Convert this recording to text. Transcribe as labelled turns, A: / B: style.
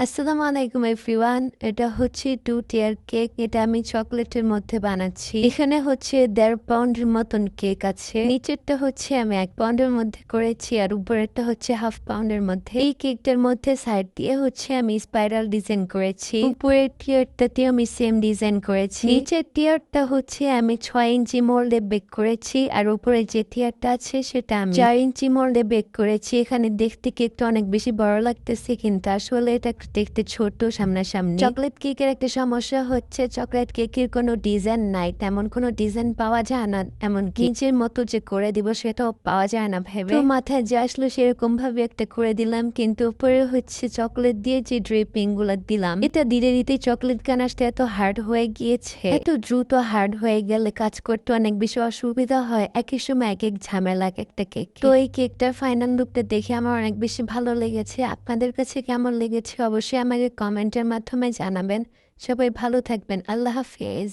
A: আসসালামু আলাইকুম এভরিওয়ান। এটা হচ্ছে 2 টিয়ার কেক। এটা আমি চকোলেটের মধ্যে বানাচ্ছি। এখানে হচ্ছে 1.5 পাউন্ডের মতন কেক আছে। নিচেরটা হচ্ছে আমি 1 পাউন্ডের মধ্যে করেছি আর উপরেরটা হচ্ছে 1/2 পাউন্ডের মধ্যে। এই কেকটার মধ্যে সাইড দিয়ে হচ্ছে আমি স্পাইরাল ডিজাইন করেছি। উপরের টিয়ারটাতেও আমি সেম ডিজাইন করেছি। নিচের টিয়ারটা হচ্ছে আমি 6 ইঞ্চি মোল্ডে বেক করেছি আর উপরে যে টিয়ারটা আছে সেটা আমি 4 ইঞ্চি মোল্ডে বেক করেছি। এখানে দেখতে কেকটা অনেক বেশি বড় লাগতেছে কিন্তু আসলে এটা দেখতে ছোট সামনাসামনি। চকলেট কেকের একটা সমস্যা হচ্ছে চকলেট কেকের কোনো ডিজাইন নাই, তেমন কোনো ডিজাইন পাওয়া যায় না, এমনকি নিজের মতো যে করে দিব সেটাও পাওয়া যায় না ভেবে। তো মাথায় যে আসলো সেরকম ভাবে একটা করে দিলাম, কিন্তু উপরে হচ্ছে চকলেট দিয়ে যে ড্রেপিং গুলা দিলাম এটা দিতে দিতে চকলেট গানাশটা এত হার্ড হয়ে গিয়েছে। এত দ্রুত হার্ড হয়ে গেলে কাজ করতে অনেক বেশি অসুবিধা হয়, একই সময় এক এক ঝামেলা এক একটা কেক। তো এই কেকটার ফাইনাল লুকটা দেখে আমার অনেক বেশি ভালো লেগেছে। আপনাদের কাছে কেমন লেগেছে অবশ্যই আমাকে কমেন্টের মাধ্যমে জানাবেন। সবাই ভালো থাকবেন। আল্লাহ হাফেজ।